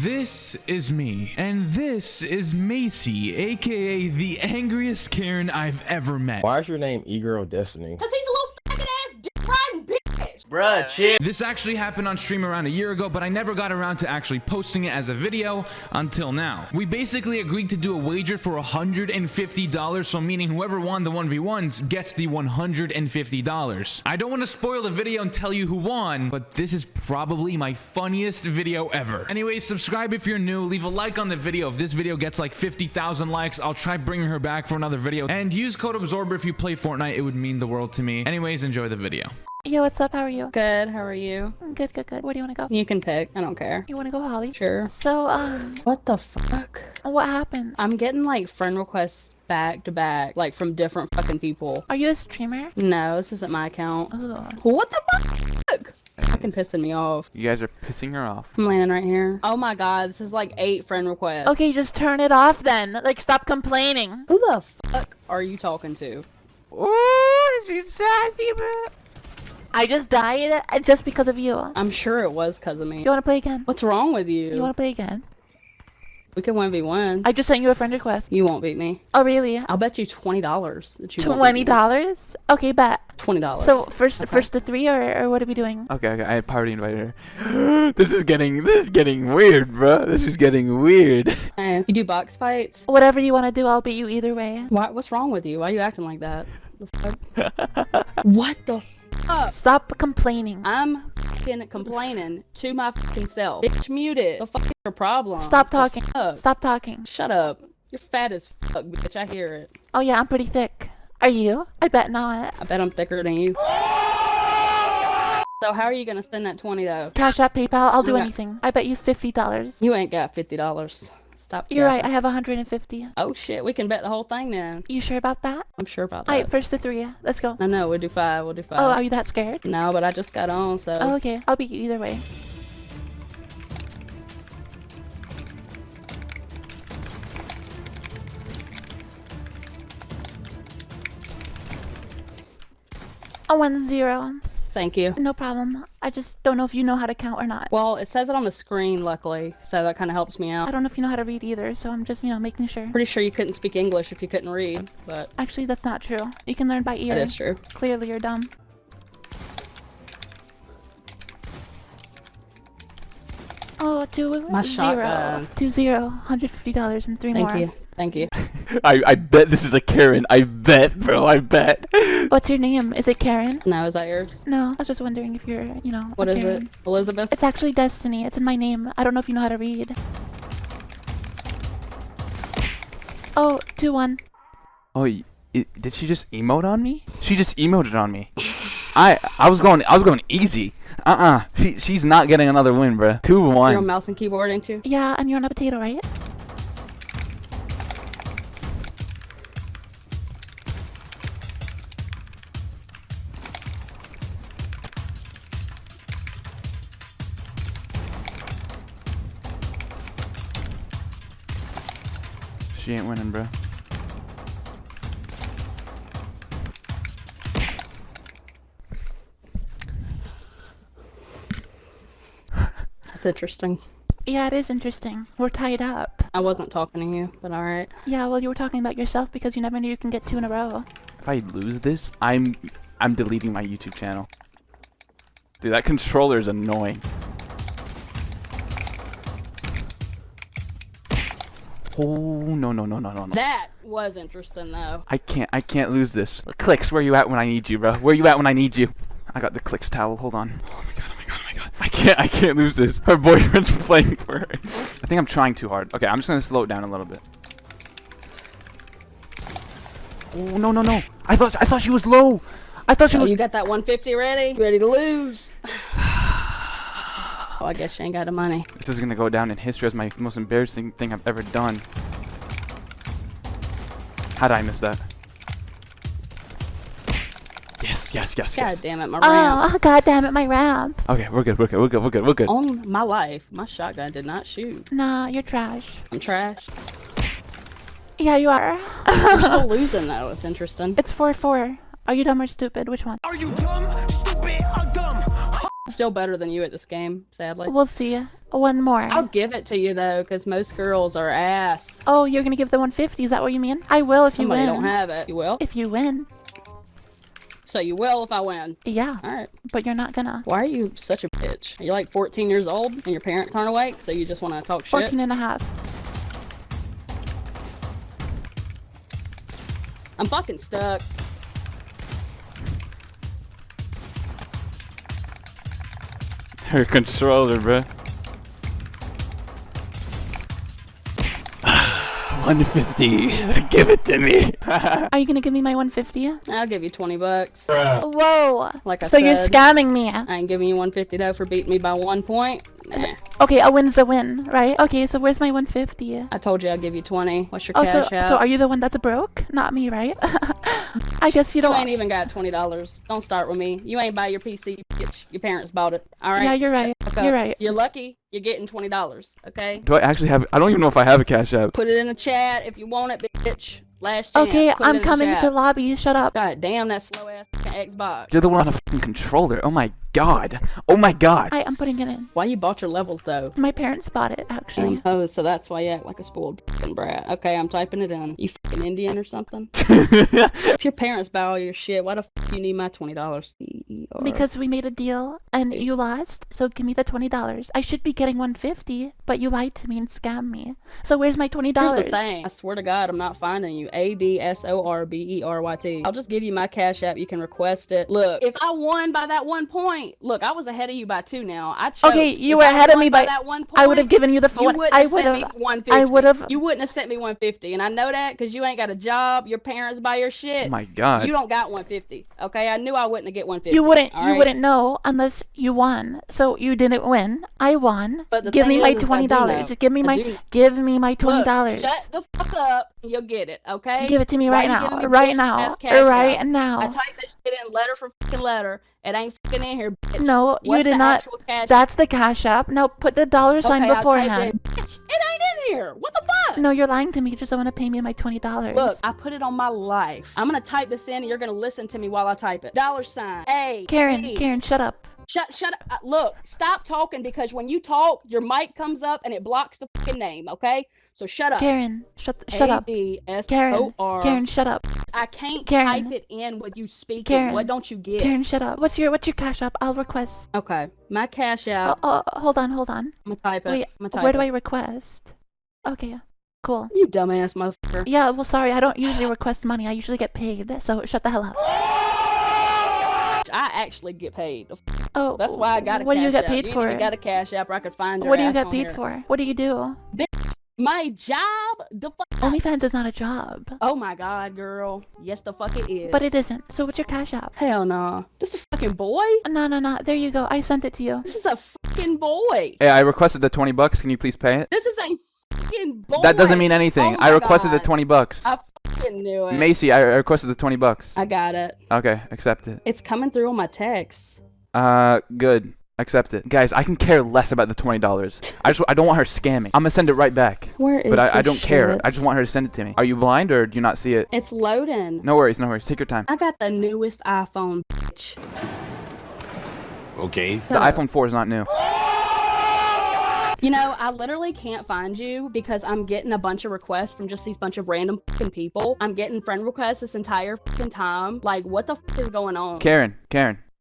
This is me, and this is Macy, aka the angriest Karen I've ever met. Why is your name E-Girl Destiny? Cause he's a little fucking ass dick-riding bitch. Bruh, chill. This actually happened on stream around a year ago, but I never got around to actually posting it as a video until now. We basically agreed to do a wager for $150, so meaning whoever won the 1v1s gets the $150. I don't want to spoil the video and tell you who won, but this is probably my funniest video ever. Anyways, subscribe if you're new, leave a like on the video. If this video gets like 50,000 likes, I'll try bringing her back for another video, and use code Absorber if you play Fortnite. It would mean the world to me. Anyways, enjoy the video. Yo, what's up? How are you? Good, how are you? Good, good, good. Where do you want to go? You can pick, I don't care. You want to go, Holly? Sure. So, What the fuck? what happened? I'm getting like friend requests back to back, like from different fucking people. Are you a streamer? No, this isn't my account. Ugh. What the fuck? Fucking pissing me off. You guys are pissing her off. I'm landing right here. Oh my god, this is like 8 friend requests. Okay, just turn it off then. Like, stop complaining. Who the fuck are you talking to? Ooh, she's sassy, bro. I just died just because of you. I'm sure it was cause of me. You want to play again? What's wrong with you? You want to play again? We can 1v1. I just sent you a friend request. You won't beat me. Oh, really? I'll bet you $20 that you won't beat me. $20? Okay, bet. $20. So, first Okay. to 3, or what are we doing? Okay, I already invited her. This is getting weird, bro. This is getting weird. Hey, you do box fights? Whatever you want to do, I'll beat you either way. What's wrong with you? Why are you acting like that? The fuck? What the fuck? Stop complaining. I'm fucking complaining to my fucking self. Bitch, mute it. The fuck is your problem? Stop The talking. fuck? Stop talking. Shut up. You're fat as fuck, bitch. I hear it. Oh yeah, I'm pretty thick. Are you? I bet not. I bet I'm thicker than you. So how are you gonna spend that 20 though? Cash App, PayPal, I'll do Okay. anything. I bet you $50. You ain't got $50. Stop. You're right, I capping. have 150. Oh shit, we can bet the whole thing then. You sure about that? I'm sure about that. Alright, first to 3. Let's go. No, we'll do 5. We'll do 5. Oh, are you that scared? No, but I just got on, so. Oh, okay. I'll beat you either way. A 1-0. Thank you. No problem. I just don't know if you know how to count or not. Well, it says it on the screen, luckily, so that kind of helps me I out. don't know if you know how to read either, so I'm just, making sure. Pretty sure you couldn't speak English if you couldn't read, but Actually, that's not true. You can learn by ear. that is true. Clearly, you're dumb. Oh, 2-0. My shotgun. 2-0. $150 and 3 more. Thank you. Thank you. I bet this is a Karen. I bet, bro. I bet. What's your name? Is it Karen? No, is that yours? No, I was just wondering if you're, What a is Karen. it? Elizabeth? It's actually Destiny. It's in my name. I don't know if you know how to read. Oh, 2-1. Oh, did she just emote on me? She just emoted on me. I was going easy. She's not getting another win, bro. You're on 2-1. mouse and keyboard, ain't you? Yeah, and you're on a potato, right? She ain't winning, bro. That's interesting. Yeah, it is interesting. We're tied up. I wasn't talking to you, but alright. Yeah, well, you were talking about yourself because you never knew you can get 2 in a row. If I lose this, I'm deleting my YouTube channel. Dude, that controller is annoying. Oh, no. That was interesting, though. I can't lose this. Clicks, where you at when I need you, bro? Where you at when I need you? I got the Clicks towel, hold on. Oh my god. I can't lose this. Her boyfriend's playing for her. I think I'm trying too hard. Okay, I'm just gonna slow it down a little bit. Oh, no. I thought she was low. I thought she Oh, was... you got that 150 ready? You ready to lose? Oh, I guess you ain't got the money. This is gonna go down in history as my most embarrassing thing I've ever done. How did I miss that? Yes. God damn it, my ramp. Oh, god damn it, my ramp. Okay, we're good. On my life, my shotgun did not shoot. Nah, you're trash. I'm trash. Yeah, you are. You're still losing, though. It's interesting. It's 4-4. Are you dumb or stupid? Which one? Are you dumb, stupid, or dumb? still better than you at this game, sadly. We'll see. One more. I'll give it to you though, because most girls are ass. Oh, you're gonna give the 150? Is that what you mean? I will if Somebody you don't win. have it. You will? If you win. So you will if I win. Yeah. Alright. But you're not gonna. Why are you such a bitch? Are you like 14 years old and your parents aren't awake, so you just want to talk shit? 14 and a half. I'm fucking stuck. Her controller, bro. 150. Give it to me. Are you gonna give me my 150? I'll give you 20 bucks. Whoa. Like I So you're said. scamming me. I ain't giving you 150 though for beating me by 1 point. Nah. Okay, a win's a win, right? Okay, so where's my 150? I told you I'd give you 20. What's your Oh, cash so out? are you the one that's broke? Not me, right? I guess you You don't. ain't even got $20. Don't start with me. You ain't buy your PC, bitch. Your parents bought it. All right. Yeah, you're right. Fuck up. You're right. You're lucky. You're getting $20. Okay. Do I actually have? I don't even know if I have a Cash App. Put it in the chat if you want it, bitch. Last chance. Okay, Put it I'm in the coming chat. to lobby. Shut up. God damn that slow ass Xbox. You're the one on a fucking controller. Oh my god. Oh my god. I'm putting it in. Why you bought your levels though? My parents bought it, actually. Oh, so that's why you act like a spoiled fucking brat. Okay, I'm typing it in. You fucking Indian or something? If your parents buy all your shit, why the fuck you need my $20? Because we made a deal and you lost, so give me the $20. I should be getting 150, but you lied to me and scammed me. So where's my $20? Here's the thing. I swear to God, I'm not finding you. ABSORBERYT. I'll just give you my Cash App. You can request it. Look, if I won by that 1 point, look, I was ahead of you by 2 now. I choked. Okay, you If were I ahead of won me by. that 1 I would have point, given you the you one. wouldn't I have would sent me have. for 150. I would have. You wouldn't have sent me 150, and I know that because you ain't got a job. Your parents buy your shit. Oh my god. You don't got 150. Okay, I knew I wouldn't get 150. You wouldn't. all You right? wouldn't know unless you won. So you didn't win. I won. But the Give thing me my is I do $20. know. Give me I my. do- Give me my Look, $20. shut the fuck up and you'll get it, okay? Give it to me Why right you now. giving me Right bullshit now. ass Cash Right App? now. I typed this shit in letter for fucking letter. It ain't fucking in here, bitch. No, you What's did the not. actual Cash That's the Cash App. Now put the dollar sign okay, I typed beforehand. in, bitch, it ain't in here. What the fuck? No, you're lying to me. You just don't want to pay me my $20. Look, I put it on my life. I'm gonna type this in and you're gonna listen to me while I type it. Dollar sign. A. Karen, B. Karen, shut up. Shut up. Look, stop talking because when you talk, your mic comes up and it blocks the fucking name, okay? So shut up. Karen, shut up. Karen, A-B-S-O-R. Karen, shut up. I can't Karen. type it in with you speaking. Karen. What don't you get? Karen, shut up. What's your Cash App? I'll request. Okay, my Cash App. Hold on. I'm gonna type it. Wait, I'm gonna type where do it. I request? Okay, cool. You dumbass motherfucker. Yeah, well, sorry, I don't usually request money. I usually get paid, so shut the hell up. I actually get paid. Oh, That's why I got a what do you Cash get App. paid You for? ain't even got a Cash App where I could find your What do you ass get on paid here. for? What do you do? My job? The fuck? OnlyFans is not a job. Oh my god, girl. Yes, the fuck it is. But it isn't. So what's your Cash App? Hell no. This is a fucking boy? No. There you go. I sent it to you. This is a fucking boy. Hey, I requested the $20. Can you please pay it? This is a fucking boy. That doesn't mean anything. Oh I my requested the God. $20. I fucking knew it. Macy, I requested the $20. I got it. Okay, accept it. It's coming through on my text. Good. Accept it. Guys, I can care less about the $20. I don't want her scamming. I'm gonna send it right back. Where is But I your don't care. shit? I just want her to send it to me. Are you blind or do you not see it? It's loading. No worries. Take your time. I got the newest iPhone, bitch. Okay. The iPhone 4 is not new. You know, I literally can't find you because I'm getting a bunch of requests from just these bunch of random fucking people. I'm getting friend requests this entire fucking time. Like, what the fuck is going on? Karen,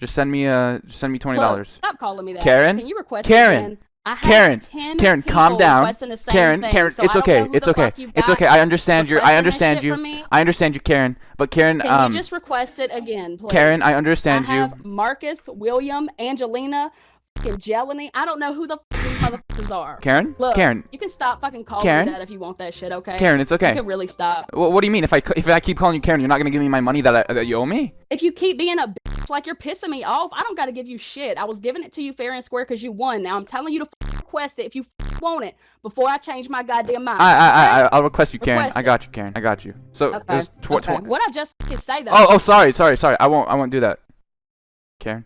just send me $20. Look, stop calling me that. Karen? Can you request Karen? again? I have Karen, 10 Calm people down. requesting the same Karen, thing, so it's I don't know okay. who It's the okay. fuck you've It's got okay. I understand you. I requesting this understand shit you. from me. I understand you, Karen. But Karen, Can you just request it again, please? Karen, I understand I you. have Marcus, William, Angelina, fucking Jelani. I don't know who the fuck these motherfuckers are. Karen? Look, Karen, you can stop fucking calling Karen? me that if you want that shit, okay? Karen, it's okay. You can really stop. What do you mean? If I keep calling you Karen, you're not gonna give me my money that you owe me? If you keep being a bitch like you're pissing me off, I don't gotta give you shit. I was giving it to you fair and square because you won. Now I'm telling you to request it if you want it before I change my goddamn mind. I'll request you, Karen. Request I got you, Karen. I got you. So Okay. there's Okay. What I just fucking say though? Oh, sorry. I won't do that. Karen.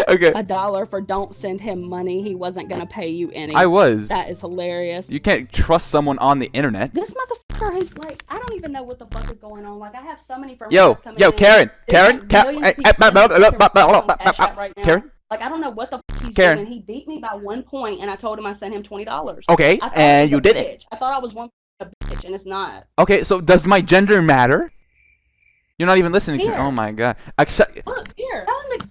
Okay. $1 for don't send him money. He wasn't gonna pay you any. I was. That is hilarious. You can't trust someone on the internet. This motherfucker is like, I don't even know what the fuck is going on. Like, I have so many friends Yo, coming yo, in. Karen, There's Karen, like millions of people sending me fucking Cash App right now. Karen, Like, I don't know what the he's Karen. doing. He beat me by 1 point, and I told him I sent him $20. Okay, I thought and he you was a did it. bitch. I thought I was a bitch, and it's not. Okay, so does my gender matter? You're not even listening to me. Here. Oh my god. Accept. Look, here. Tell him to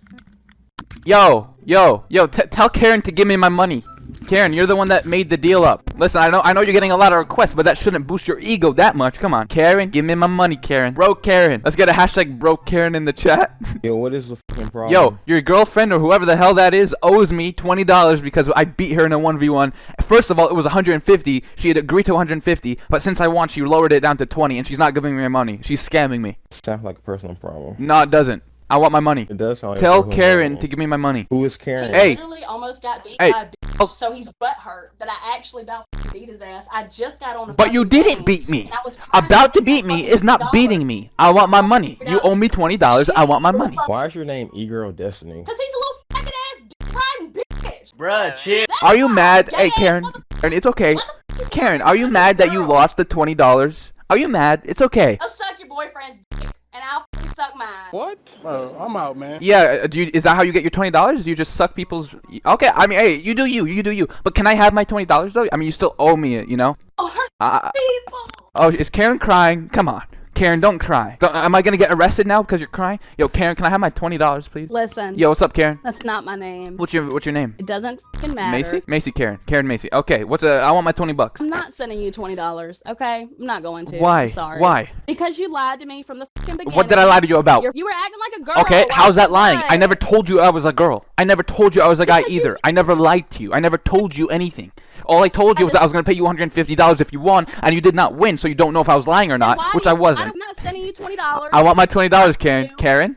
Yo, tell Karen to give me my money. Karen, you're the one that made the deal up. Listen, I know you're getting a lot of requests, but that shouldn't boost your ego that much. Come on, Karen, give me my money, Karen. Bro, Karen. Let's get a hashtag broke Karen in the chat. Yo, what is the fucking problem? Yo, your girlfriend or whoever the hell that is owes me $20 because I beat her in a 1v1. First of all, it was 150. She had agreed to 150, but since I won, she lowered it down to 20, and she's not giving me my money. She's scamming me. Sounds like a personal problem. No, it doesn't. I want my money. It does sound like a Tell personal Karen problem. to give me my money. Who is He Karen? Hey. literally almost got beat Hey. by a bitch, so he's butthurt that I actually about beat his ass. I just got on the But you fucking didn't game, beat me. and I was trying About to get beat that me fucking is not $20. beating me. I want my money. You owe me $20. I want my money. Why is your name E-Girl Destiny? Cause he's a little fucking ass dick-riding bitch. Bruh, chill. That's Are you why. mad? Gay Hey, ass Karen. motherfucker. Karen, it's okay. What the fuck is Karen, wrong are with you that mad that you girl? lost the $20? Are you mad? It's okay. Go suck your boyfriend's dick, and I'll fucking suck mine. What? I'm out, man. Yeah, is that how you get your $20? Do you just suck people's... Okay, I mean, hey, you do you. But can I have my $20 though? I mean, you still owe me it, you know? Oh, hurt Uh, people. oh, is Karen crying? Come on. Karen, don't cry. Am I gonna get arrested now because you're crying? Yo, Karen, can I have my $20, please? Listen. Yo, what's up, Karen? That's not my name. What's your name? It doesn't fucking matter. Macy? Macy Karen. Karen Macy. Okay, I want my $20. I'm not sending you $20, okay? I'm not going to. Why? I'm sorry. Why? Because you lied to me from the fucking beginning. What did I lie to you about? You were acting like a girl. Okay, how's that lying? I What? never told you I was a girl. I never told you I was a guy Because you- either. I never lied to you. I never told you anything. All I told you was that I was gonna pay you $150 if you won, and you did not win, so you don't know if I was lying or Then not, why which do I you- wasn't. I'm not sending you $20. I want my $20, Karen. Karen?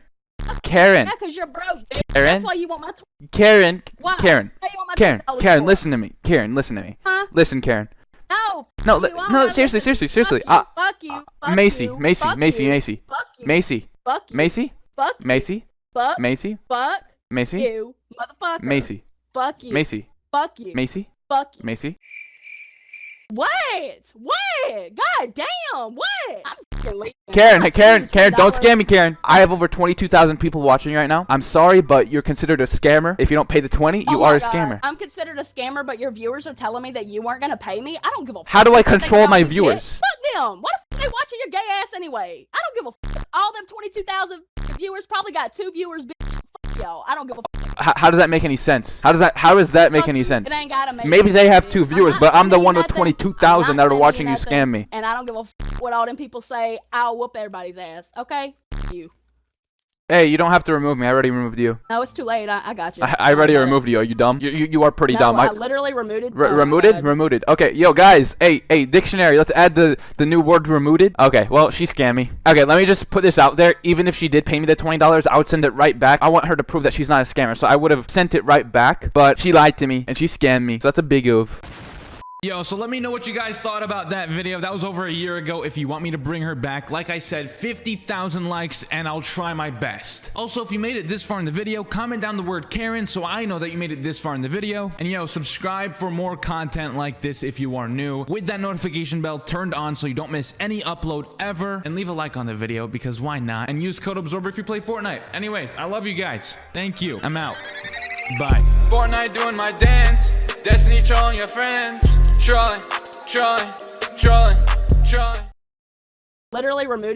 Karen? Yeah, because you're broke, bitch. Karen? That's why you want my Karen? Why? Karen? Why you want my Karen? $20 Karen, for? listen to me. Karen, listen to me. Huh? Listen, Karen. No. No, fuck you. I'm no, not seriously, listening. seriously. Fuck you. Fuck Macy, you. Macy, Fuck Macy, you. Macy. Fuck you. Macy, Fuck you. Macy, Fuck you. Macy, Fuck. Macy, Fuck Macy, you, motherfucker. Macy, Fuck you. Macy, Fuck you. Macy, Fuck you. Macy. What? What? God damn! What? I'm fucking leaving. Karen, I'm Karen, sending Karen, don't $20. scam me, Karen. I have over 22,000 people watching right now. I'm sorry, but you're considered a scammer. If you don't pay the 20, you Oh are my a God. scammer. I'm considered a scammer, but your viewers are telling me that you weren't gonna pay me. I don't give a fuck. How do I What they control think my about you, bitch. viewers? Fuck them. Why the fuck they watching your gay ass anyway? I don't give a fuck. All them 22,000 viewers probably got 2 viewers, bitch. Fuck y'all. I don't give a fuck. How does that make any sense? How does that make Fuck any you. sense? It ain't gotta make Maybe sense, they have bitch. 2 I'm viewers, not but I'm the sending one you with nothing. 22,000 I'm that not are sending watching you nothing, scam me. And I don't give a fuck what all them people say. I'll whoop everybody's ass. Okay? Fuck you. Hey, you don't have to remove me. I already removed you. No, it's too late. I got you. I already removed you. Are you dumb? You are pretty No, dumb. I literally removed. Removed? Removed. Okay, yo guys, hey, dictionary, let's add the new word removed. Okay, well, she scammed me. Okay, let me just put this out there. Even if she did pay me the $20, I would send it right back. I want her to prove that she's not a scammer, so I would have sent it right back, but she lied to me, and she scammed me, so that's a big oof. Yo, so let me know what you guys thought about that video. That was over a year ago. If you want me to bring her back, like I said, 50,000 likes and I'll try my best. Also, if you made it this far in the video, comment down the word Karen so I know that you made it this far in the video. And yo, subscribe for more content like this if you are new, with that notification bell turned on so you don't miss any upload ever. And leave a like on the video because why not? And use code Absorber if you play Fortnite. Anyways, I love you guys. Thank you. I'm out. Bye. Fortnite doing my dance, Destiny trolling your friends, trolling. Literally removed.